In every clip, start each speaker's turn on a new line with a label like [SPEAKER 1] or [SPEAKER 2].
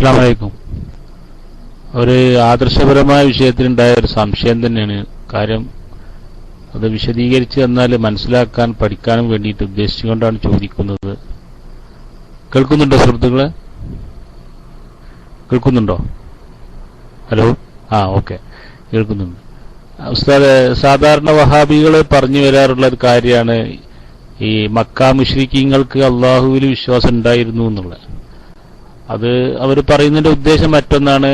[SPEAKER 1] അസ്സലാമു അലൈക്കും. ഒരു ആദർശപരമായ വിഷയത്തിലുണ്ടായ ഒരു സംശയം തന്നെയാണ്. കാര്യം അത് വിശദീകരിച്ച് തന്നാൽ മനസ്സിലാക്കാൻ പഠിക്കാനും വേണ്ടിയിട്ട് ഉദ്ദേശിച്ചുകൊണ്ടാണ് ചോദിക്കുന്നത്. കേൾക്കുന്നുണ്ടോ സുഹൃത്തുക്കളെ? കേൾക്കുന്നുണ്ടോ? ഹലോ, ഓക്കെ, കേൾക്കുന്നുണ്ട്. ഉസ്താദ്, സാധാരണ വഹാബികൾ പറഞ്ഞു വരാറുള്ള ഒരു കാര്യമാണ് ഈ മക്ക മുശ്രിക്കീങ്ങൾക്ക് അള്ളാഹുവിൽ വിശ്വാസം ഉണ്ടായിരുന്നു എന്നുള്ളത്. അത് അവർ പറയുന്നതിന്റെ ഉദ്ദേശം മറ്റൊന്നാണ്.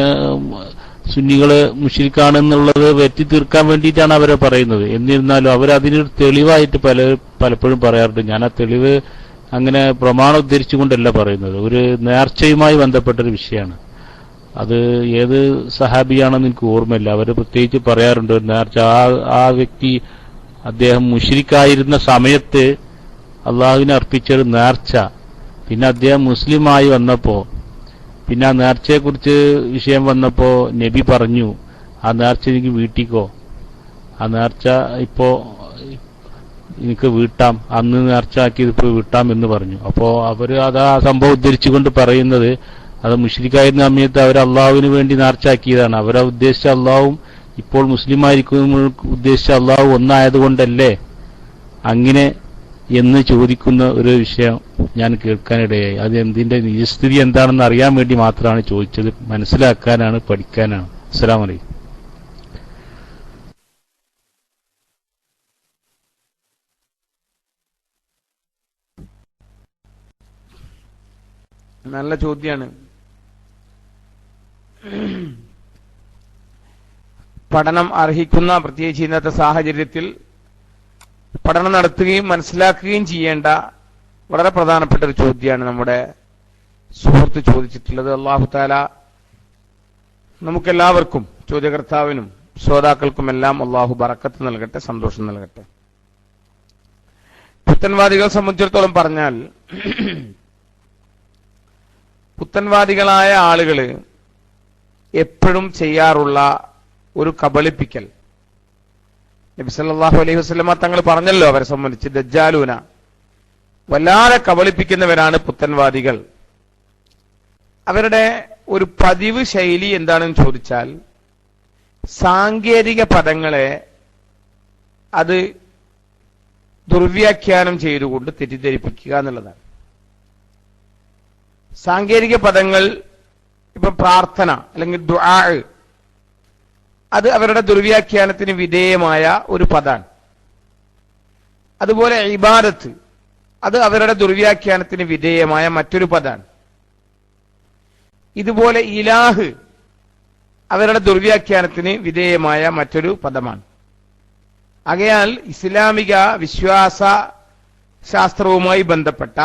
[SPEAKER 1] സുന്നികള് മുശ്രിക്കാണെന്നുള്ളത് വെറ്റി തീർക്കാൻ വേണ്ടിയിട്ടാണ് അവരെ പറയുന്നത്. എന്നിരുന്നാലും അവരതിനൊരു തെളിവായിട്ട് പലപ്പോഴും പറയാറുണ്ട്. ഞാൻ ആ തെളിവ് അങ്ങനെ പ്രമാണം ഉദ്ധരിച്ചുകൊണ്ടല്ല പറയുന്നത്. ഒരു നേർച്ചയുമായി ബന്ധപ്പെട്ടൊരു വിഷയമാണ്. അത് ഏത് സഹാബിയാണെന്ന് എനിക്ക് ഓർമ്മയില്ല. അവർ പ്രത്യേകിച്ച് പറയാറുണ്ട് ഒരു നേർച്ച. ആ വ്യക്തി അദ്ദേഹം മുശ്രിക്കായിരുന്ന സമയത്ത് അള്ളാഹുവിനെ അർപ്പിച്ചൊരു നേർച്ച, പിന്നെ അദ്ദേഹം മുസ്ലിമായി വന്നപ്പോ, പിന്നെ ആ നേർച്ചയെക്കുറിച്ച് വിഷയം വന്നപ്പോ നബി പറഞ്ഞു, ആ നേർച്ച എനിക്ക് വീട്ടിക്കോ, ആ നേർച്ച ഇപ്പോ എനിക്ക് വീട്ടാം, അന്ന് നേർച്ച ആക്കിയത് ഇപ്പൊ വീട്ടാം എന്ന് പറഞ്ഞു. അപ്പോ അവര് ആ സംഭവം ഉദ്ധരിച്ചുകൊണ്ട് പറയുന്നത് അത് മുശ്രിക്കായിരുന്ന സമയത്ത് അവർ അള്ളാഹുവിന് വേണ്ടി നേർച്ചാക്കിയതാണ്. അവരെ ഉദ്ദേശിച്ച അള്ളാഹും ഇപ്പോൾ മുസ്ലിമായിരിക്കും ഉദ്ദേശിച്ച അള്ളാഹു ഒന്നായതുകൊണ്ടല്ലേ അങ്ങനെ എന്ന് ചോദിക്കുന്ന ഒരു വിഷയം ഞാൻ കേൾക്കാനിടയായി. അത് എന്തിന്റെ നിജസ്ഥിതി എന്താണെന്ന് അറിയാൻ വേണ്ടി മാത്രമാണ് ചോദിച്ചത്. മനസ്സിലാക്കാനാണ്, പഠിക്കാനാണ്. അസ്സലാമു അലൈക്കും.
[SPEAKER 2] നല്ല ചോദ്യമാണ്. പഠനം അർഹിക്കുന്ന, പ്രത്യേകിച്ച് ഇന്നത്തെ സാഹചര്യത്തിൽ പഠനം നടത്തുകയും മനസ്സിലാക്കുകയും ചെയ്യേണ്ട വളരെ പ്രധാനപ്പെട്ട ഒരു ചോദ്യമാണ് നമ്മുടെ സുഹൃത്ത് ചോദിച്ചിട്ടുള്ളത്. അല്ലാഹു തആല നമുക്കെല്ലാവർക്കും, ചോദ്യകർത്താവിനും ശ്രോതാക്കൾക്കുമെല്ലാം അല്ലാഹു ബറക്കത്ത് നൽകട്ടെ, സന്തോഷം നൽകട്ടെ. പുത്തൻവാദികളെ സംബന്ധിച്ചിടത്തോളം പറഞ്ഞാൽ, പുത്തൻവാദികളായ ആളുകൾ എപ്പോഴും ചെയ്യാറുള്ള ഒരു കബളിപ്പിക്കൽ, നബി സല്ലല്ലാഹു അലൈഹി വസല്ലമ തങ്ങൾ പറഞ്ഞല്ലോ അവരെ സംബന്ധിച്ച്, ദജ്ജാലൂന, വല്ലാതെ കബളിപ്പിക്കുന്നവരാണ് പുത്തൻവാദികൾ. അവരുടെ ഒരു പതിവ് ശൈലി എന്താണെന്ന് ചോദിച്ചാൽ, സാങ്കേതിക പദങ്ങളെ അത് ദുർവ്യാഖ്യാനം ചെയ്തുകൊണ്ട് തെറ്റിദ്ധരിപ്പിക്കുക എന്നുള്ളതാണ്. സാങ്കേതിക പദങ്ങൾ, ഇപ്പൊ പ്രാർത്ഥന അല്ലെങ്കിൽ ദുആ, അത് അവരുടെ ദുർവ്യാഖ്യാനത്തിന് വിധേയമായ ഒരു പദാണ്. അതുപോലെ ഇബാദത്ത്, അത് അവരുടെ ദുർവ്യാഖ്യാനത്തിന് വിധേയമായ മറ്റൊരു പദാണ്. ഇതുപോലെ ഇലാഹ് അവരുടെ ദുർവ്യാഖ്യാനത്തിന് വിധേയമായ മറ്റൊരു പദമാണ്. ആകയാൽ ഇസ്ലാമിക വിശ്വാസ ശാസ്ത്രവുമായി ബന്ധപ്പെട്ട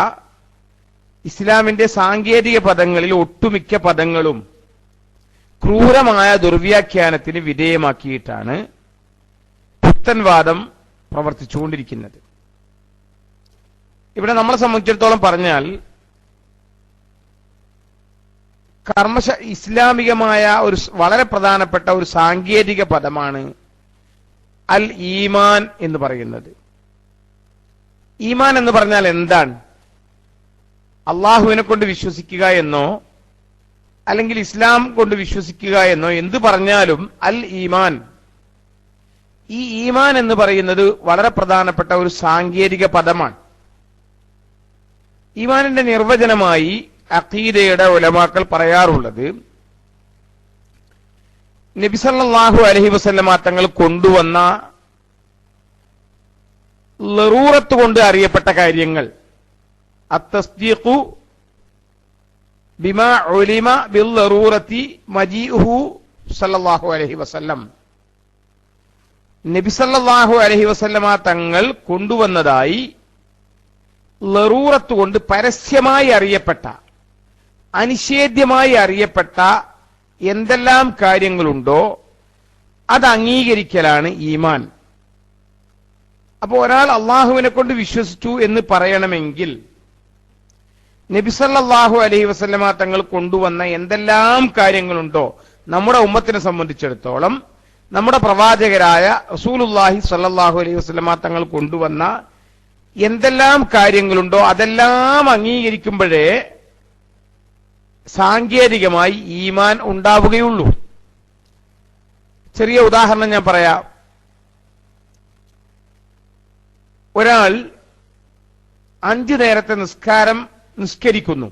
[SPEAKER 2] ഇസ്ലാമിന്റെ സാങ്കേതിക പദങ്ങളിൽ ഒട്ടുമിക്ക പദങ്ങളും ക്രൂരമായ ദുർവ്യാഖ്യാനത്തിന് വിധേയമാക്കിയിട്ടാണ് പുത്തൻവാദം പ്രവർത്തിച്ചുകൊണ്ടിരിക്കുന്നത്. ഇവിടെ നമ്മളെ സംബന്ധിച്ചിടത്തോളം പറഞ്ഞാൽ, ഇസ്ലാമികമായ ഒരു വളരെ പ്രധാനപ്പെട്ട ഒരു സാങ്കേതിക പദമാണ് അൽ ഈമാൻ എന്ന് പറയുന്നത്. ഈമാൻ എന്ന് പറഞ്ഞാൽ എന്താണ്? അള്ളാഹുവിനെ കൊണ്ട് വിശ്വസിക്കുക എന്നോ അല്ലെങ്കിൽ ഇസ്ലാം കൊണ്ട് വിശ്വസിക്കുക എന്നോ എന്ത് പറഞ്ഞാലും അൽ ഈമാൻ, ഈ ഈമാൻ എന്ന് പറയുന്നത് വളരെ പ്രധാനപ്പെട്ട ഒരു സാങ്കേതിക പദമാണ്. ഈമാനിന്റെ നിർവചനമായി അഖീദയുടെ ഉലമാക്കൾ പറയാറുള്ളത്, നബി സല്ലല്ലാഹു അലൈഹി വസല്ലമ തങ്ങൾ കൊണ്ടുവന്ന ലറൂറത്ത് കൊണ്ട് അറിയപ്പെട്ട കാര്യങ്ങൾ, അത്തസ്ദീഖു ബിമാ ഉലിമ ബിൽ ലറൂറത്തി മജീഉഹു സല്ലല്ലാഹു അലൈഹി വസല്ലം, നബി സല്ലല്ലാഹു അലൈഹി വസല്ലമ തങ്ങൾ കൊണ്ടുവന്നതായി ലറൂറത്ത് കൊണ്ട് പരസ്യമായി അറിയപ്പെട്ട, അനിഷേധ്യമായി അറിയപ്പെട്ട എന്തെല്ലാം കാര്യങ്ങളുണ്ടോ അത് അംഗീകരിക്കലാണ് ഈമാൻ. അപ്പോൾ ഒരാൾ അള്ളാഹുവിനെ കൊണ്ട് വിശ്വസിച്ചു എന്ന് പറയണമെങ്കിൽ നബി സല്ലല്ലാഹു അലൈഹി വസല്ലമ തങ്ങൾ കൊണ്ടുവന്ന എന്തെല്ലാം കാര്യങ്ങളുണ്ടോ, നമ്മുടെ ഉമ്മത്തിനെ സംബന്ധിച്ചിടത്തോളം നമ്മുടെ പ്രവാചകരായ റസൂലുള്ളാഹി സ്വല്ലല്ലാഹു അലൈഹി വസല്ലമ തങ്ങൾ കൊണ്ടുവന്ന എന്തെല്ലാം കാര്യങ്ങളുണ്ടോ അതെല്ലാം അംഗീകരിക്കുമ്പോഴേ സാങ്കേതികമായി ഈമാൻ ഉണ്ടാവുകയുള്ളൂ. ചെറിയ ഉദാഹരണം ഞാൻ പറയാം. ഒരാൾ 5 നേരത്തെ നിസ്കാരം നിസ്കരിക്കുന്നു,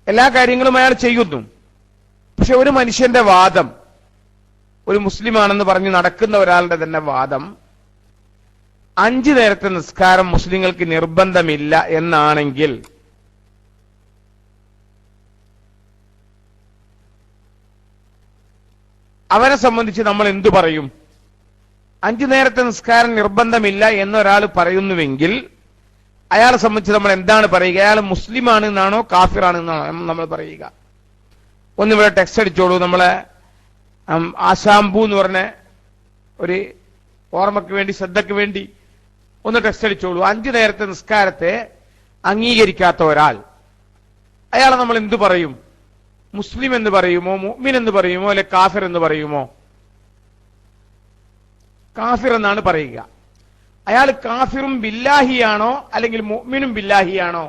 [SPEAKER 2] എല്ലാ കാര്യങ്ങളും അയാൾ ചെയ്യുന്നു. പക്ഷെ ഒരു മനുഷ്യന്റെ വാദം, ഒരു മുസ്ലിമാണെന്ന് പറഞ്ഞ് നടക്കുന്ന ഒരാളുടെ തന്നെ വാദം, 5 നേരത്തെ നിസ്കാരം മുസ്ലിങ്ങൾക്ക് നിർബന്ധമില്ല എന്നാണെങ്കിൽ അവനെ സംബന്ധിച്ച് നമ്മൾ എന്തു പറയും? 5 നേരത്തെ നിസ്കാരം നിർബന്ധമില്ല എന്നൊരാൾ പറയുന്നുവെങ്കിൽ അയാളെ സംബന്ധിച്ച് നമ്മൾ എന്താണ് പറയുക? അയാൾ മുസ്ലിമാണ് എന്നാണോ കാഫിറാണ് എന്നാണോ നമ്മൾ പറയുക? ഒന്നിവിടെ ടെക്സ്റ്റ് അടിച്ചോളൂ. നമ്മളെ ആശാംബു എന്ന് പറഞ്ഞ ഒരു ഓർമ്മയ്ക്ക് വേണ്ടി, ശ്രദ്ധയ്ക്ക് വേണ്ടി ഒന്ന് ടെക്സ്റ്റ് അടിച്ചോളൂ. 5 നേരത്തെ നിസ്കാരത്തെ അംഗീകരിക്കാത്ത ഒരാൾ, അയാളെ നമ്മൾ എന്തു പറയും? മുസ്ലിം എന്ന് പറയുമോ, മുഅ്മിൻ എന്ന് പറയുമോ, അല്ലെ കാഫിർ എന്ന് പറയുമോ? കാഫിർ എന്നാണ് പറയുക. അയാൾ കാഫിറും ബില്ലാഹിയാണോ അല്ലെങ്കിൽ മുഅ്മിനും ബില്ലാഹിയാണോ?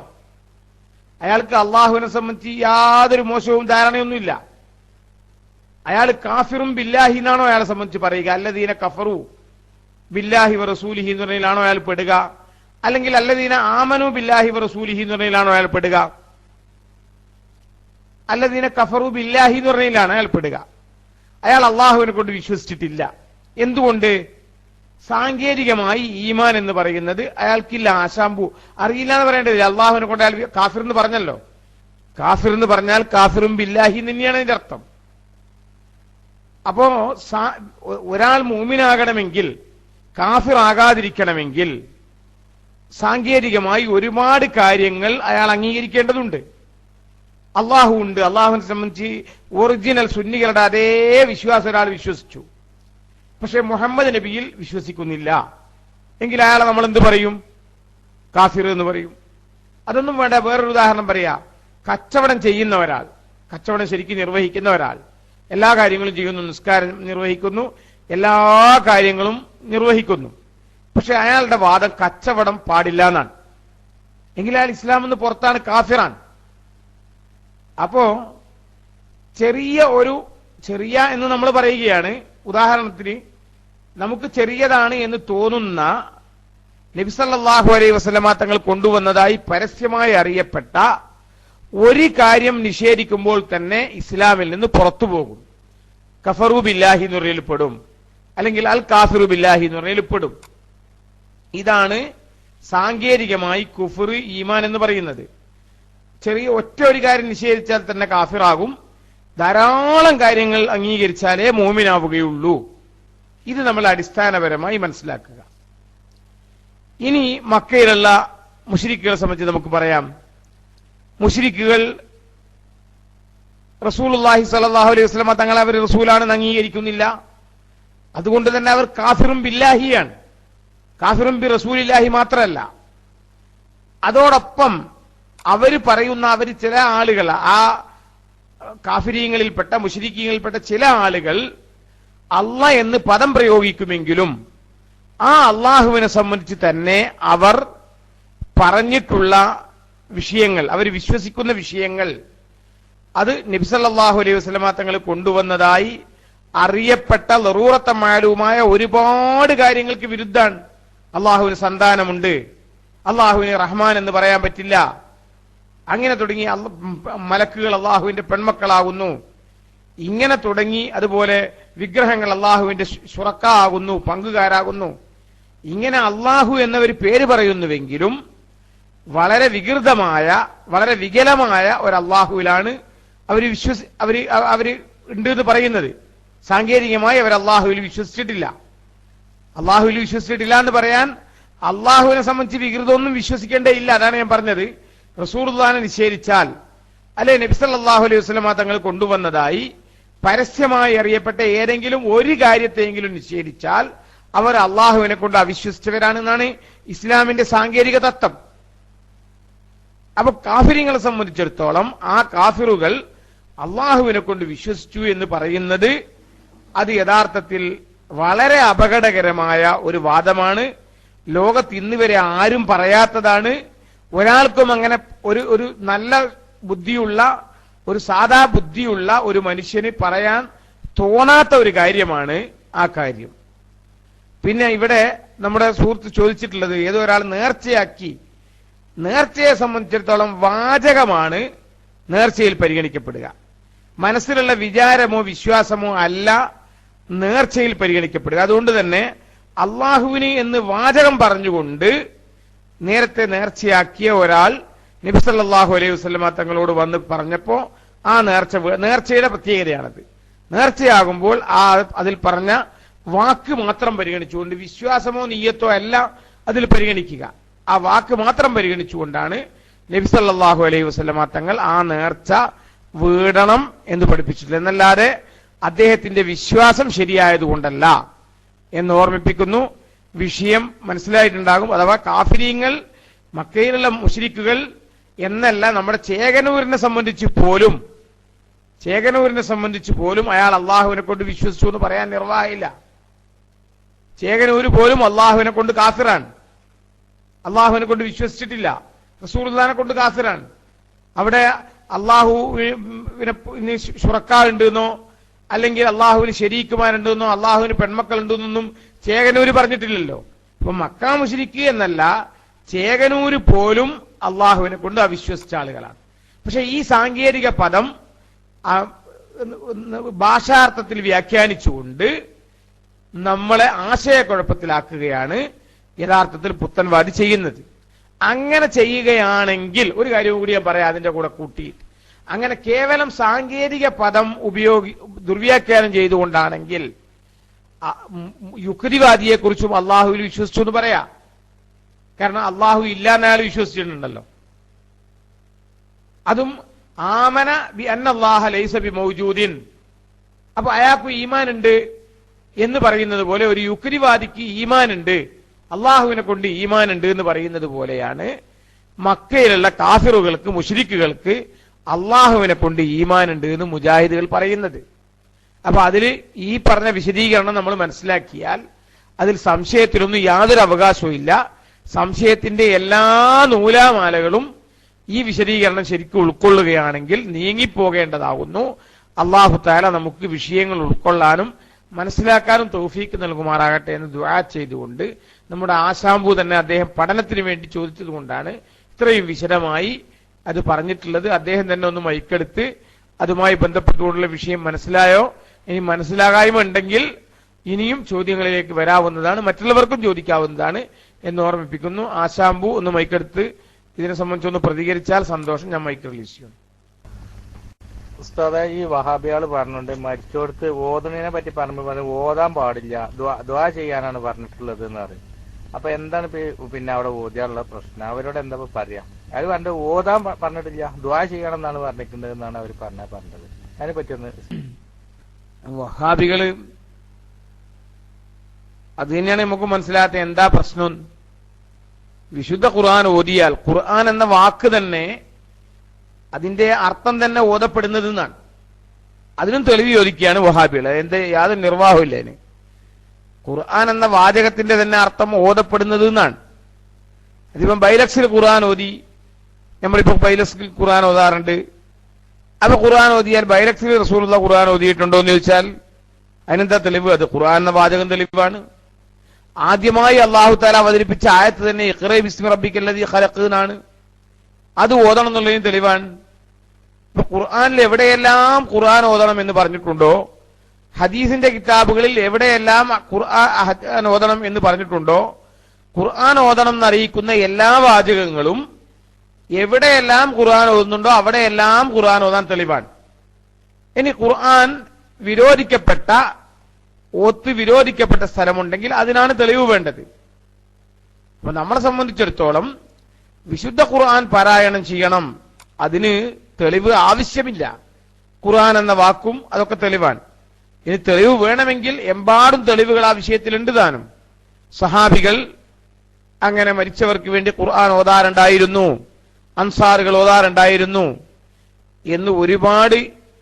[SPEAKER 2] അയാൾക്ക് അള്ളാഹുവിനെ സംബന്ധിച്ച് യാതൊരു മോശവും ധാരണയൊന്നുമില്ല. അയാൾ കാഫിറും ബില്ലാഹി എന്നാണോ അയാളെ സംബന്ധിച്ച് പറയുക? അല്ലദീന കഫറു ബില്ലാഹി വ റസൂലിഹി എന്ന് പറഞ്ഞാലാണോ അയാൾ പെടുക? അല്ലെങ്കിൽ അല്ലദീന ആമനു ബില്ലാഹി വ റസൂലിഹി എന്ന് പറഞ്ഞാലാണോ അയാൾ പെടുക? അല്ലദീന കഫറു ബില്ലാഹി എന്ന് പറഞ്ഞാലാണ് അയാൾ പെടുക. അയാൾ അള്ളാഹുവിനെ കൊണ്ട് വിശ്വസിച്ചിട്ടില്ല. എന്തുകൊണ്ട്? സാങ്കേതികമായി ഈമാൻ എന്ന് പറയുന്നത് അയാൾക്കില്ല. ആശാമ്പു അറിയില്ല എന്ന് പറയേണ്ടതില്ല. അള്ളാഹുവിനെ കൊണ്ട് അയാൾ കാഫിർ എന്ന് പറഞ്ഞല്ലോ. കാഫിർ എന്ന് പറഞ്ഞാൽ കാഫിറും ബില്ലാഹി തന്നെയാണ് ഇതിന്റെ അർത്ഥം. അപ്പോ ഒരാൾ മൂമിനാകണമെങ്കിൽ, കാഫിർ ആകാതിരിക്കണമെങ്കിൽ സാങ്കേതികമായി ഒരുപാട് കാര്യങ്ങൾ അയാൾ അംഗീകരിക്കേണ്ടതുണ്ട്. അള്ളാഹു ഉണ്ട്, അള്ളാഹുവിനെ സംബന്ധിച്ച് ഒറിജിനൽ സുന്നികളുടെ അതേ വിശ്വാസം ഒരാൾ വിശ്വസിച്ചു, പക്ഷെ മുഹമ്മദ് നബിയിൽ വിശ്വസിക്കുന്നില്ല എങ്കിൽ അയാളെ നമ്മൾ എന്ത് പറയും? കാഫിർ എന്ന് പറയും. അതൊന്നും വേണ്ട. വേറൊരു ഉദാഹരണം പറയാ. കച്ചവടം ചെയ്യുന്ന ഒരാൾ, കച്ചവടം ശരിക്കും നിർവഹിക്കുന്ന ഒരാൾ, എല്ലാ കാര്യങ്ങളും ചെയ്യുന്നു, നിസ്കാരം നിർവഹിക്കുന്നു, എല്ലാ കാര്യങ്ങളും നിർവഹിക്കുന്നു, പക്ഷെ അയാളുടെ വാദം കച്ചവടം പാടില്ല എന്നാണ്. എങ്കിൽ അയാൾ ഇസ്ലാം എന്ന് പുറത്താണ്, കാഫിറാണ്. അപ്പോ ചെറിയ എന്ന് നമ്മൾ പറയുകയാണ്. ഉദാഹരണത്തിന് നമുക്ക് ചെറിയതാണ് എന്ന് തോന്നുന്ന നബി സല്ലല്ലാഹു അലൈഹി വസല്ലമ തങ്ങൾ കൊണ്ടുവന്നതായി പരസ്യമായി അറിയപ്പെട്ട ഒരു കാര്യം നിഷേധിക്കുമ്പോൾ തന്നെ ഇസ്ലാമിൽ നിന്ന് പുറത്തു പോകും. കഫറു ബില്ലാഹി എന്ന് പറഞ്ഞതിൽ പെടും, അല്ലെങ്കിൽ അൽ കാഫിറു ബില്ലാഹി എന്ന് പറഞ്ഞതിൽ പെടും. ഇതാണ് സാങ്കേതികമായി കുഫർ, ഈമാൻ എന്ന് പറയുന്നത്. ചെറിയ ഒറ്റ ഒരു കാര്യം നിഷേധിച്ചാൽ തന്നെ കാഫിറാകും, ധാരാളം കാര്യങ്ങൾ അംഗീകരിച്ചാലേ മോമിനാവുകയുള്ളൂ. ഇത് നമ്മൾ അടിസ്ഥാനപരമായി മനസ്സിലാക്കുക. ഇനി മക്കയിലുള്ള മുശ്രിക്കുകളെ സംബന്ധിച്ച് നമുക്ക് പറയാം. മുശ്രിക്കുകൾ റസൂലുള്ളാഹി സ്വല്ലല്ലാഹു അലൈഹി വസല്ലമ തങ്ങളെ അവർ റസൂലാണെന്ന് അംഗീകരിക്കുന്നില്ല. അതുകൊണ്ട് തന്നെ അവർ കാഫിറും ബില്ലാഹിയാണ്. കാഫിറും ബി റസൂലില്ലാഹി മാത്രമല്ല, അതോടൊപ്പം അവര് പറയുന്ന ചില ആളുകൾ, ആ കാഫിരീങ്ങളിൽപ്പെട്ട മുശ്രിക്കീങ്ങളിൽപ്പെട്ട ചില ആളുകൾ അല്ല എന്ന് പദം പ്രയോഗിക്കുമെങ്കിലും ആ അള്ളാഹുവിനെ സംബന്ധിച്ച് തന്നെ അവർ പറഞ്ഞിട്ടുള്ള വിഷയങ്ങൾ, അവർ വിശ്വസിക്കുന്ന വിഷയങ്ങൾ, അത് നബി സല്ലല്ലാഹു അലൈഹി വസല്ലമ തങ്ങൾ കൊണ്ടുവന്നതായി അറിയപ്പെട്ട ലറൂറത്ത മാലൂമായ ഒരുപാട് കാര്യങ്ങൾക്ക് വിരുദ്ധാണ്. അള്ളാഹുവിന് സന്താനമുണ്ട്, അള്ളാഹുവിന് റഹ്മാൻ എന്ന് പറയാൻ പറ്റില്ല, അങ്ങനെ തുടങ്ങി മലക്കുകൾ അള്ളാഹുവിന്റെ പെൺമക്കളാകുന്നു, ഇങ്ങനെ തുടങ്ങി, അതുപോലെ വിഗ്രഹങ്ങൾ അള്ളാഹുവിന്റെ ശുറക്ക ആകുന്നു, പങ്കുകാരാകുന്നു. ഇങ്ങനെ അള്ളാഹു എന്നവർ പേര് പറയുന്നുവെങ്കിലും വളരെ വികൃതമായ, വളരെ വികലമായ ഒരു അള്ളാഹുവിലാണ് അവര് ഉണ്ട് എന്ന് പറയുന്നത്. സാങ്കേതികമായി അവർ അള്ളാഹുവിൽ വിശ്വസിച്ചിട്ടില്ല. അള്ളാഹുവിൽ വിശ്വസിച്ചിട്ടില്ല എന്ന് പറയാൻ അള്ളാഹുവിനെ സംബന്ധിച്ച് വികൃതമൊന്നും വിശ്വസിക്കേണ്ടയില്ല. അതാണ് ഞാൻ പറഞ്ഞത്. റസൂലുള്ളാഹിനെ നിഷേധിച്ചാൽ, അല്ലെ നബി സല്ലല്ലാഹു അലൈഹി വസല്ലമ തങ്ങൾ കൊണ്ടുവന്നതായി പരസ്യമായി അറിയപ്പെട്ട ഏതെങ്കിലും ഒരു കാര്യത്തെയെങ്കിലും നിഷേധിച്ചാൽ അവർ അള്ളാഹുവിനെ കൊണ്ട് അവിശ്വസിച്ചവരാണെന്നാണ് ഇസ്ലാമിന്റെ സാങ്കേതിക തത്വം. അപ്പൊ കാഫിര്യങ്ങളെ സംബന്ധിച്ചിടത്തോളം ആ കാഫിറുകൾ അള്ളാഹുവിനെ കൊണ്ട് വിശ്വസിച്ചു എന്ന് പറയുന്നത് അത് യഥാർത്ഥത്തിൽ വളരെ അപകടകരമായ ഒരു വാദമാണ്. ലോകത്ത് ഇന്ന് വരെ ആരും പറയാത്തതാണ്. ഒരാൾക്കും അങ്ങനെ ഒരു നല്ല ബുദ്ധിയുള്ള ഒരു സാധാ ബുദ്ധിയുള്ള ഒരു മനുഷ്യന് പറയാൻ തോന്നാത്ത ഒരു കാര്യമാണ് ആ കാര്യം. പിന്നെ ഇവിടെ നമ്മുടെ സുഹൃത്ത് ചോദിച്ചിട്ടുള്ളത് ഏതോ ഒരാൾ നേർച്ചയാക്കി, നേർച്ചയെ സംബന്ധിച്ചിടത്തോളം വാചകമാണ് നേർച്ചയിൽ പരിഗണിക്കപ്പെടുക. മനസ്സിലുള്ള വിചാരമോ വിശ്വാസമോ അല്ല നേർച്ചയിൽ പരിഗണിക്കപ്പെടുക. അതുകൊണ്ട് തന്നെ അള്ളാഹുവിന് എന്ന് വാചകം പറഞ്ഞുകൊണ്ട് നേരത്തെ നേർച്ചയാക്കിയ ഒരാൾ നബി സല്ലല്ലാഹു അലൈഹി വസല്ലമ തങ്ങളോട് വന്ന് പറഞ്ഞപ്പോ ആ നേർച്ചയുടെ പ്രത്യേകതയാണത്. നേർച്ചയാകുമ്പോൾ അതിൽ പറഞ്ഞ വാക്ക് മാത്രം പരിഗണിച്ചുകൊണ്ട് വിശ്വാസമോ നീയത്തോ അല്ല അതിൽ പരിഗണിക്കുക. ആ വാക്ക് മാത്രം പരിഗണിച്ചുകൊണ്ടാണ് നബി സല്ലല്ലാഹു അലൈഹി വസല്ലമ തങ്ങൾ ആ നേർച്ച വീടണം എന്ന് പഠിപ്പിച്ചിട്ടുള്ളത്, എന്നല്ലാതെ അദ്ദേഹത്തിന്റെ വിശ്വാസം ശരിയായതുകൊണ്ടല്ല എന്ന് ഓർമ്മിപ്പിക്കുന്നു. വിഷയം മനസ്സിലായിട്ടുണ്ടാകും. അഥവാ കാഫിരീങ്ങൾ, മക്കയിലുള്ള മുശ്രിക്കുകൾ എന്നല്ല, നമ്മുടെ ചേകനൂരിനെ സംബന്ധിച്ച് പോലും അയാൾ അള്ളാഹുവിനെ കൊണ്ട് വിശ്വസിച്ചു എന്ന് പറയാൻ നിർവാഹമില്ല. ചേകനൂര് പോലും അള്ളാഹുവിനെ കൊണ്ട് കാഫിറാണ്, അള്ളാഹുവിനെ കൊണ്ട് വിശ്വസിച്ചിട്ടില്ല, റസൂലുള്ളാഹിനെ കൊണ്ട് കാഫിറാണ്. അവിടെ അള്ളാഹുവിന് ശുറക്കാറുണ്ടെന്നോ അല്ലെങ്കിൽ അള്ളാഹുവിന് ശരീക്കുമാരുണ്ടെന്നോ അള്ളാഹുവിന് പെൺമക്കൾ ഉണ്ടെന്നൊന്നും ചേകനൂര് പറഞ്ഞിട്ടില്ലല്ലോ. ഇപ്പൊ മക്കാ മുശ്രിക്ക് എന്നല്ല, ചേകനൂര് പോലും അള്ളാഹുവിനെ കൊണ്ട് അവിശ്വസിച്ച ആളുകളാണ്. പക്ഷെ ഈ സാങ്കേതിക പദം ഭാഷാർത്ഥത്തിൽ വ്യാഖ്യാനിച്ചുകൊണ്ട് നമ്മളെ ആശയക്കുഴപ്പത്തിലാക്കുകയാണ് യഥാർത്ഥത്തിൽ പുത്തൻവാദി ചെയ്യുന്നത്. അങ്ങനെ ചെയ്യുകയാണെങ്കിൽ ഒരു കാര്യം കൂടി ഞാൻ പറയാം അതിന്റെ കൂടെ കൂട്ടിയിട്ട്, അങ്ങനെ കേവലം സാങ്കേതിക പദം ദുർവ്യാഖ്യാനം ചെയ്തുകൊണ്ടാണെങ്കിൽ യുക്തിവാദിയെ കുറിച്ചും അള്ളാഹുവിൽ വിശ്വസിച്ചു എന്ന് പറയാം. കാരണം അള്ളാഹു ഇല്ലാന്നയാൾ വിശ്വസിച്ചിട്ടുണ്ടല്ലോ. അതും ആമന ബി അന്നല്ലാഹ ലൈസ ബി മൗജൂദിൻ, അപ്പൊ അയാൾക്ക് ഈമാൻ ഉണ്ട് എന്ന് പറയുന്നത് പോലെ ഒരു യുക്തിവാദിക്ക് ഈമാൻ ഉണ്ട്, അള്ളാഹുവിനെ കൊണ്ട് ഈമാൻ ഉണ്ട് എന്ന് പറയുന്നത് പോലെയാണ് മക്കയിലുള്ള കാഫിറുകൾക്ക്, മുശ്രിക്കുകൾക്ക് അള്ളാഹുവിനെ കൊണ്ട് ഈമാൻ ഉണ്ട് എന്ന് മുജാഹിദുകൾ പറയുന്നത്. അപ്പൊ അതിൽ ഈ പറഞ്ഞ വിശദീകരണം നമ്മൾ മനസ്സിലാക്കിയാൽ അതിൽ സംശയത്തിനൊന്നും യാതൊരു അവകാശവും ഇല്ല. സംശയത്തിന്റെ എല്ലാ നൂലാമാലകളും ഈ വിശദീകരണം ശരിക്കും ഉൾക്കൊള്ളുകയാണെങ്കിൽ നീങ്ങിപ്പോകേണ്ടതാകുന്നു. അള്ളാഹു തആല നമുക്ക് വിഷയങ്ങൾ ഉൾക്കൊള്ളാനും മനസ്സിലാക്കാനും തൗഫീക്ക് നൽകുമാറാകട്ടെ എന്ന് ദുആ ചെയ്തുകൊണ്ട്, നമ്മുടെ ആശാമ്പു തന്നെ അദ്ദേഹം പഠനത്തിന് വേണ്ടി ചോദിച്ചത് കൊണ്ടാണ് ഇത്രയും വിശദമായി അത് പറഞ്ഞിട്ടുള്ളത്. അദ്ദേഹം തന്നെ ഒന്ന് മൈക്കെടുത്ത് അതുമായി ബന്ധപ്പെട്ടുകൊണ്ടുള്ള വിഷയം മനസ്സിലായോ, ഇനി മനസ്സിലാകായ്മ ഉണ്ടെങ്കിൽ ഇനിയും ചോദ്യങ്ങളിലേക്ക് വരാവുന്നതാണ്, മറ്റുള്ളവർക്കും ചോദിക്കാവുന്നതാണ് എന്ന് ഓർമ്മിപ്പിക്കുന്നു. ആശാമ്പു ഒന്ന് മൈക്കെടുത്ത് ഇതിനെ സംബന്ധിച്ചൊന്ന് പ്രതികരിച്ചാൽ സന്തോഷം. ഞാൻ മൈക്ക് റിലീസ് ചെയ്യും.
[SPEAKER 3] ഉസ്താദെ, ഈ വഹാബിയാള് പറഞ്ഞുണ്ട് മരിച്ചോടത്ത് ഓതണിനെ പറ്റി പറഞ്ഞു ഓതാൻ പാടില്ല, ദ്വാ ചെയ്യാനാണ് പറഞ്ഞിട്ടുള്ളത് എന്ന് പറയും. അപ്പൊ എന്താണ് പിന്നെ അവിടെ ഓതിയാനുള്ള പ്രശ്നം? അവരോട് എന്താ പറയാ? അവർ പറഞ്ഞത് ഓതാൻ പറഞ്ഞിട്ടില്ല, ദ്വാ ചെയ്യണം എന്നാണ് പറഞ്ഞിട്ടുള്ളത് എന്നാണ് അവർ പറഞ്ഞത്. അതിനെ പറ്റിയൊന്ന്.
[SPEAKER 2] വഹാബികള് അത് തന്നെയാണ് നമുക്ക് മനസ്സിലാത്ത എന്താ പ്രശ്നം. വിശുദ്ധ ഖുർആൻ ഓതിയാൽ, ഖുർആൻ എന്ന വാക്ക് തന്നെ അതിന്റെ അർത്ഥം തന്നെ ഓതപ്പെടുന്നത് എന്നാണ്. അതിനും തെളിവ് ചോദിക്കുകയാണ് വഹാബികൾ. യാതൊരു നിർവാഹവും ഇല്ല അതിന്. ഖുർആൻ എന്ന വാചകത്തിന്റെ തന്നെ അർത്ഥം ഓതപ്പെടുന്നത് എന്നാണ്. അതിപ്പം ബൈലക്സിൽ ഖുർആൻ ഓതി, നമ്മളിപ്പോ ബൈലക്സിൽ ഖുർആൻ ഓതാറുണ്ട്. അപ്പൊ ഖുർആൻ ഓതിയാൽ ബൈലക്സിൽ റസൂലുള്ള ഖുർആൻ ഓതിയിട്ടുണ്ടോ എന്ന് ചോദിച്ചാൽ അതിനെന്താ തെളിവ്? അത് ഖുർആൻ എന്ന വാചകം തെളിവാണ്. ആദ്യമായി അള്ളാഹു തആല അവതരിപ്പിച്ച ആയത്ത് തന്നെ ഇഖ്റ ബിസ്മി റബ്ബിക്കല്ലദീ ഖലഖ് എന്നാണ്. അത് ഓതണം എന്നുള്ളതിന് തെളിവാണ്. ഇപ്പൊ ഖുർആനിൽ എവിടെയെല്ലാം ഖുർആൻ ഓതണം എന്ന് പറഞ്ഞിട്ടുണ്ടോ, ഹദീസിന്റെ കിതാബുകളിൽ എവിടെയെല്ലാം ഖുർആൻ ഓതണം എന്ന് പറഞ്ഞിട്ടുണ്ടോ, ഖുർആൻ ഓതണം എന്നറിയിക്കുന്ന എല്ലാ വാചകങ്ങളും എവിടെയെല്ലാം ഖുർആൻ ഓതുന്നുണ്ടോ അവിടെയെല്ലാം ഖുർആൻ ഓതാൻ തെളിവാണ്. ഇനി ഖുർആൻ വിരോധിക്കപ്പെട്ട സ്ഥലമുണ്ടെങ്കിൽ അതിനാണ് തെളിവ് വേണ്ടത്. അപ്പൊ നമ്മളെ സംബന്ധിച്ചിടത്തോളം വിശുദ്ധ ഖുർആൻ പാരായണം ചെയ്യണം, അതിന് തെളിവ് ആവശ്യമില്ല. ഖുർആൻ എന്ന വാക്കും അതൊക്കെ തെളിവാണ്. ഇനി തെളിവ് വേണമെങ്കിൽ എമ്പാടും തെളിവുകൾ ആ വിഷയത്തിലുണ്ട് താനും. സഹാബികൾ അങ്ങനെ മരിച്ചവർക്ക് വേണ്ടി ഖുർആൻ ഓതാറുണ്ടായിരുന്നു, അൻസാറുകൾ ഓതാറുണ്ടായിരുന്നു എന്ന് ഒരുപാട്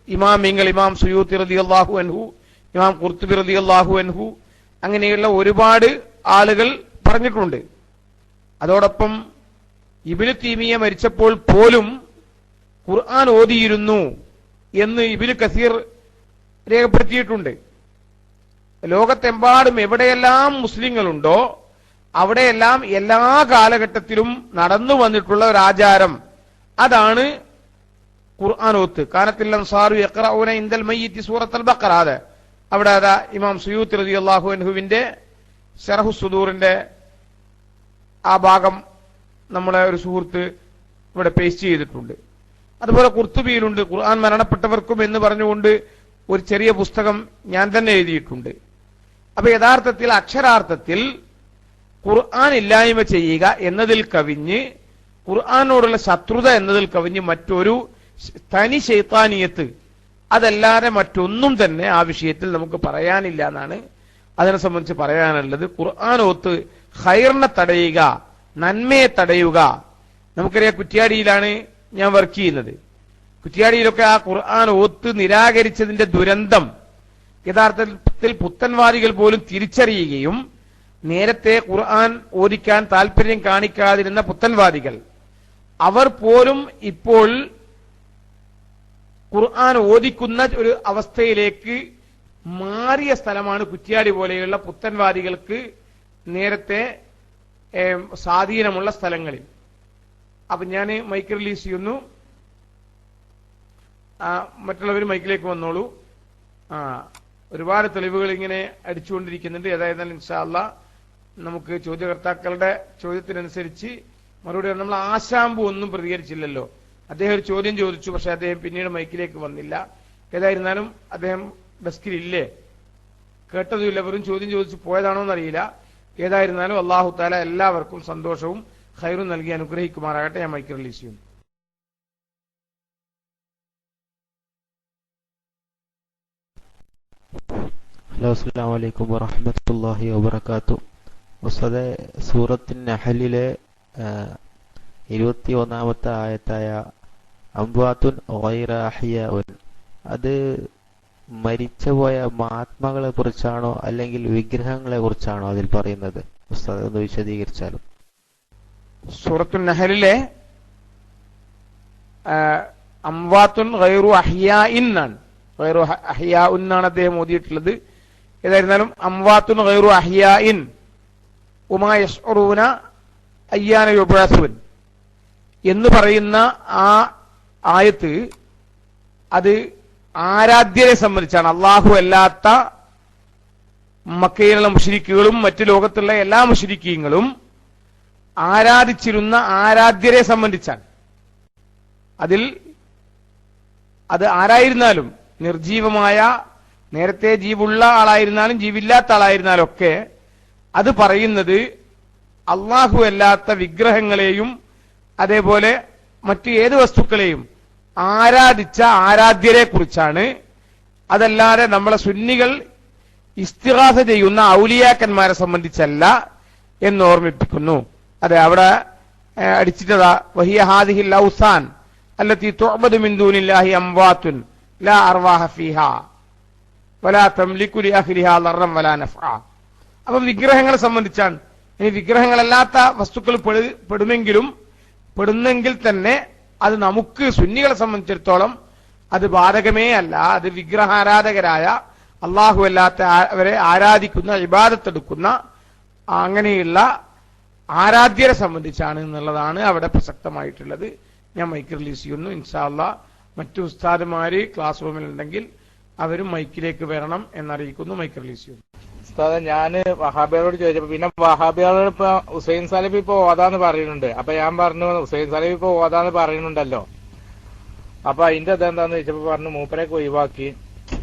[SPEAKER 2] ഇമാമിങ്ങൾ, ഇമാം സുയൂത്തി റളിയല്ലാഹു അൻഹു, ഇമാം ഖുർത്തുബി റളിയല്ലാഹു അൻഹു, അങ്ങനെയുള്ള ഒരുപാട് ആളുകൾ പറഞ്ഞിട്ടുണ്ട്. അതോടൊപ്പം ഇബ്നു തൈമിയ്യ മരിച്ചപ്പോൾ പോലും ഖുർആൻ ഓതിയിരുന്നു എന്ന് ഇബ്നു കസീർ രേഖപ്പെടുത്തിയിട്ടുണ്ട്. ലോകത്തെമ്പാടും എവിടെയെല്ലാം മുസ്ലിങ്ങളുണ്ടോ അവിടെയെല്ലാം എല്ലാ കാലഘട്ടത്തിലും നടന്നു വന്നിട്ടുള്ള ഒരു ആചാരം അതാണ് ഖുർആൻ ഓത്ത്. കാനത്തിൽ അൻസാറു യഖറഊന ഇൻദൽ മയ്യിത്തി സൂറത്തുൽ ബഖറ. അത് അവിടെ അതാ ഇമാം സുയൂത്തി റളിയല്ലാഹു അൻഹുവിന്റെ ശറഹു സുദൂറിന്റെ ആ ഭാഗം നമ്മളെ ഒരു സുഹൃത്ത് ഇവിടെ പേസ്റ്റ് ചെയ്തിട്ടുണ്ട്. അതുപോലെ ഖുർത്തുബിയിലുണ്ട് ഖുർആൻ മരണപ്പെട്ടവർക്കും എന്ന് പറഞ്ഞുകൊണ്ട് ഒരു ചെറിയ പുസ്തകം ഞാൻ തന്നെ എഴുതിയിട്ടുണ്ട്. അപ്പൊ യഥാർത്ഥത്തിൽ അക്ഷരാർത്ഥത്തിൽ ഖുർആൻ ഇല്ലായ്മ ചെയ്യുക എന്നതിൽ കവിഞ്ഞ്, ഖുർആനോടുള്ള ശത്രുത എന്നതിൽ കവിഞ്ഞ് മറ്റൊരു തനി ശൈത്താനിയത്ത് അതല്ലാതെ മറ്റൊന്നും തന്നെ ആ വിഷയത്തിൽ നമുക്ക് പറയാനില്ല എന്നാണ് അതിനെ സംബന്ധിച്ച് പറയാനുള്ളത്. ഖുർആൻ ഓത്ത് ഖൈറിനെ തടയുക, നന്മയെ തടയുക. നമുക്കറിയാം കുറ്റ്യാടിയിലാണ് ഞാൻ വർക്ക് ചെയ്യുന്നത്. കുറ്റ്യാടിയിലൊക്കെ ആ ഖുർആൻ ഓത്ത് നിരാകരിച്ചതിന്റെ ദുരന്തം യഥാർത്ഥത്തിൽ പുത്തൻവാദികൾ പോലും തിരിച്ചറിയുകയും നേരത്തെ ഖുർആൻ ഓദിക്കാൻ താല്പര്യം കാണിക്കാതിരുന്ന പുത്തൻവാദികൾ അവർ പോലും ഇപ്പോൾ ഖുർആൻ ഓദിക്കുന്ന ഒരു അവസ്ഥയിലേക്ക് മാറിയ സ്ഥലമാണ് കുറ്റ്യാടി പോലെയുള്ള പുത്തൻവാദികൾക്ക് നേരത്തെ സ്വാധീനമുള്ള സ്ഥലങ്ങളിൽ. അപ്പൊ ഞാൻ മൈക്ക് റിലീസ് ചെയ്യുന്നു. മറ്റുള്ളവർ മൈക്കിലേക്ക് വന്നോളൂ. ഒരുപാട് തെളിവുകൾ ഇങ്ങനെ അടിച്ചുകൊണ്ടിരിക്കുന്നുണ്ട്. ഏതായിരുന്നാലും ഇൻഷാ അല്ലാഹ് നമുക്ക് ചോദ്യകർത്താക്കളുടെ ചോദ്യത്തിനനുസരിച്ച് മറുപടി. നമ്മൾ ആശാമ്പു ഒന്നും പ്രതികരിച്ചില്ലല്ലോ. അദ്ദേഹം ഒരു ചോദ്യം ചോദിച്ചു, പക്ഷെ അദ്ദേഹം പിന്നീട് മൈക്കിലേക്ക് വന്നില്ല. ഏതായിരുന്നാലും അദ്ദേഹം ഡെസ്കിലില്ലേ, കേട്ടതുമില്ല, വെറും ചോദ്യം ചോദിച്ചു പോയതാണോ എന്നറിയില്ല. ഏതായിരുന്നാലും അല്ലാഹു തആല എല്ലാവർക്കും സന്തോഷവും ഖൈറും നൽകി അനുഗ്രഹിക്കുമാറാകട്ടെ. ഞാൻ മൈക്ക് റിലീസ് ചെയ്യുന്നു.
[SPEAKER 4] ഹലോ, അസ്സലാമു അലൈക്കും വറഹ്മത്തുള്ളാഹി വബറകാതുഹു. ഉസ്താദെ, സൂറത്തുൻ നഹലിലെ 21-ാമത്തെ ആയത്തായ അംവാത്തുൻ ഗൈറ അഹ്യാഉൻ, അത് മരിച്ചുപോയ മഹാത്മാക്കളെ കുറിച്ചാണോ അല്ലെങ്കിൽ വിഗ്രഹങ്ങളെ കുറിച്ചാണോ അതിൽ പറയുന്നത്? ഉസ്താദ് ഒന്ന് വിശദീകരിച്ചാലും.
[SPEAKER 2] സൂറത്തുൻ നഹലിലെ അംവാത്തുൻ ഗൈറു അഹ്യാഇൻ എന്നാണ്, ഗൈറു അഹ്യാഉൻ എന്നാണ് അദ്ദേഹം ഓതിയിട്ടുള്ളത്. ഏതായിരുന്നാലും അംവാത്തുൻ ഗൈറു അഹ്യാഇൻ ഉമാ യശ്ഉറൂന അയ്യാന യുബ്അസൂൻ എന്ന് പറയുന്ന ആ ആയത്ത് അത് ആരാധ്യരെ സംബന്ധിച്ചാണ്. അള്ളാഹു അല്ലാത്ത മക്കയിലുള്ള മുശ്രിക്കുകളും മറ്റു ലോകത്തുള്ള എല്ലാ മുശ്രിക്കീങ്ങളും ആരാധിച്ചിരുന്ന ആരാധ്യരെ സംബന്ധിച്ചാണ്. അതിൽ അത് ആരായിരുന്നാലും, നിർജീവമായ നേരത്തെ ജീവുള്ള ആളായിരുന്നാലും ജീവില്ലാത്ത ആളായിരുന്നാലും ഒക്കെ അത് പറയുന്നത് അള്ളാഹു അല്ലാത്ത വിഗ്രഹങ്ങളെയും അതേപോലെ മറ്റു ഏത് വസ്തുക്കളെയും ആരാധിച്ച ആരാധ്യരെ കുറിച്ചാണ്. അതല്ലാതെ നമ്മളെ സുന്നികൾ ഇസ്തിഗാസ ചെയ്യുന്ന ഔലിയാക്കന്മാരെ സംബന്ധിച്ചല്ല എന്ന് ഓർമ്മിപ്പിക്കുന്നു. അതെ, അവിടെ അടിച്ചിട്ടതാ വഹിയ ഹാദിഹിൽ ഔസാൻ അല്ലത്തി തുഅബദു മിൻ ദൂനില്ലാഹി അംവാത്തുൻ ലാ അർവാഹ ഫീഹാ വലാ തംലികു ലി അഹ്ലിഹാ ദർറൻ വലാ നഫ്ആ. അപ്പം വിഗ്രഹങ്ങളെ സംബന്ധിച്ചാണ്. ഇനി വിഗ്രഹങ്ങളല്ലാത്ത വസ്തുക്കൾ പെടുന്നെങ്കിൽ തന്നെ അത് നമുക്ക് സുന്നികളെ സംബന്ധിച്ചിടത്തോളം അത് ബാധകമേ അല്ല. അത് വിഗ്രഹാരാധകരായ അള്ളാഹു അല്ലാത്ത അവരെ ആരാധിക്കുന്ന ഇബാദത്തെടുക്കുന്ന അങ്ങനെയുള്ള ആരാധ്യരെ സംബന്ധിച്ചാണ് എന്നുള്ളതാണ് അവിടെ പ്രസക്തമായിട്ടുള്ളത്. ഞാൻ മൈക്ക് റിലീസ് ചെയ്യുന്നു. ഇൻഷാ അല്ലാഹ് മറ്റു ഉസ്താദുമാര് ക്ലാസ് റൂമിലുണ്ടെങ്കിൽ അവരും മൈക്കിലേക്ക് വരണം എന്നറിയിക്കുന്നു. മൈക്ക് റിലീസ് ചെയ്യുന്നു.
[SPEAKER 3] ഉസ്താദെ, ഞാന് വഹാബികളോട് ചോദിച്ചപ്പോ പിന്നെ വഹാബികളോട് ഇപ്പൊ ഹുസൈൻ സലഫി ഇപ്പൊ ഓതാന്ന് പറയുന്നുണ്ട്. അപ്പൊ ഞാൻ പറഞ്ഞു ഹുസൈൻ സലഫി ഇപ്പൊ ഓതാന്ന് പറയുന്നുണ്ടല്ലോ, അപ്പൊ അതിന്റെ ഇതെന്താന്ന് ചോദിച്ചപ്പോ പറഞ്ഞു മൂപ്പരെയൊക്കെ ഒഴിവാക്കി,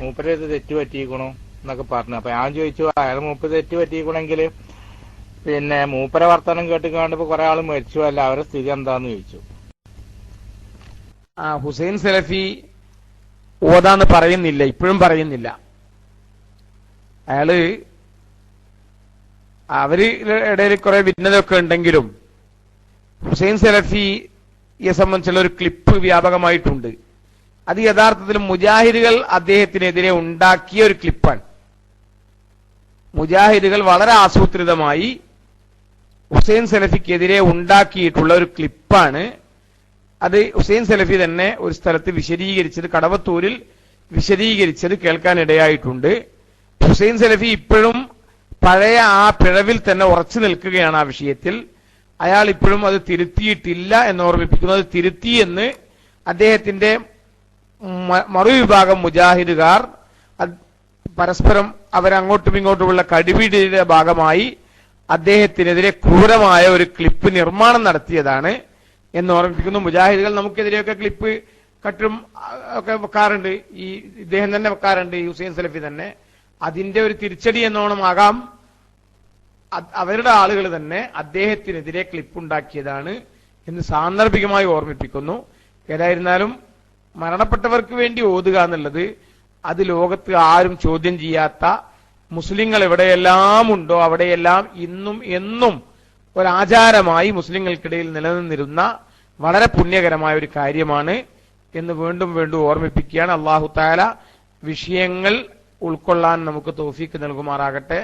[SPEAKER 3] മൂപ്പരെ ഇത് തെറ്റ് പറ്റിയിരിക്കണു എന്നൊക്കെ പറഞ്ഞു. അപ്പൊ ഞാൻ ചോദിച്ചു അയാൾ മൂപ്പര് തെറ്റ് പറ്റിയിരിക്കണമെങ്കിൽ പിന്നെ മൂപ്പരെ വർത്തമാനം കേട്ടിക്കാണ്ടിപ്പോ കുറെ ആള് മരിച്ചു അല്ല, അവരുടെ സ്ഥിതി എന്താന്ന് ചോദിച്ചു.
[SPEAKER 2] ഹുസൈൻ സലഫി ഓതാന്ന് പറയുന്നില്ല, ഇപ്പോഴും പറയുന്നില്ല. അയാള് അവര് ഇടയിൽ കുറെ ഭിന്നതയൊക്കെ ഉണ്ടെങ്കിലും ഹുസൈൻ സലഫിയെ സംബന്ധിച്ചുള്ള ഒരു ക്ലിപ്പ് വ്യാപകമായിട്ടുണ്ട്. അത് യഥാർത്ഥത്തിൽ മുജാഹിദുകൾ അദ്ദേഹത്തിനെതിരെ ഉണ്ടാക്കിയ ഒരു ക്ലിപ്പാണ്. മുജാഹിദുകൾ വളരെ ആസൂത്രിതമായി ഹുസൈൻ സലഫിക്കെതിരെ ഉണ്ടാക്കിയിട്ടുള്ള ഒരു ക്ലിപ്പാണ്. അത് ഹുസൈൻ സലഫി തന്നെ ഒരു സ്ഥലത്ത് വിശദീകരിച്ചത്, കടവത്തൂരിൽ വിശദീകരിച്ചത് കേൾക്കാൻ ഇടയായിട്ടുണ്ട്. ഹുസൈൻ സലഫി ഇപ്പോഴും പഴയ ആ പിഴവിൽ തന്നെ ഉറച്ചു നിൽക്കുകയാണ് ആ വിഷയത്തിൽ. അയാൾ ഇപ്പോഴും അത് തിരുത്തിയിട്ടില്ല എന്ന് ഓർമ്മിപ്പിക്കുന്നു. അത് തിരുത്തി എന്ന് അദ്ദേഹത്തിന്റെ മറുവിഭാഗം മുജാഹിദുകാർ പരസ്പരം അവരങ്ങോട്ടും ഇങ്ങോട്ടുമുള്ള കടിപിടിയുടെ ഭാഗമായി അദ്ദേഹത്തിനെതിരെ ക്രൂരമായ ഒരു ക്ലിപ്പ് നിർമ്മാണം നടത്തിയതാണ് എന്ന് ഓർമ്മിപ്പിക്കുന്നു. മുജാഹിദുകൾ നമുക്കെതിരെയൊക്കെ ക്ലിപ്പ് കട്ടും ഒക്കെ വെക്കാറുണ്ട്, ഈ ഇദ്ദേഹം തന്നെ വെക്കാറുണ്ട്, ഈ ഹുസൈൻ സലഫി തന്നെ. അതിന്റെ ഒരു തിരിച്ചടി എന്നോണം ആകാം അവരുടെ ആളുകൾ തന്നെ അദ്ദേഹത്തിനെതിരെ ക്ലിപ്പുണ്ടാക്കിയതാണ് എന്ന് സാന്ദർഭികമായി ഓർമ്മിപ്പിക്കുന്നു. ഏതായിരുന്നാലും മരണപ്പെട്ടവർക്ക് വേണ്ടി ഓതുക എന്നുള്ളത് അത് ലോകത്ത് ആരും ചോദ്യം ചെയ്യാത്ത, മുസ്ലിങ്ങൾ എവിടെയെല്ലാം ഉണ്ടോ അവിടെയെല്ലാം ഇന്നും എന്നും ഒരാചാരമായി മുസ്ലിങ്ങൾക്കിടയിൽ നിലനിന്നിരുന്ന വളരെ പുണ്യകരമായ ഒരു കാര്യമാണ് എന്ന് വീണ്ടും വീണ്ടും ഓർമ്മിപ്പിക്കുകയാണ്. അല്ലാഹു തആല വിഷയങ്ങൾ ഉൾക്കൊള്ളാൻ നമുക്ക് തൗഫീക്ക് നൽകുമാറാകട്ടെ.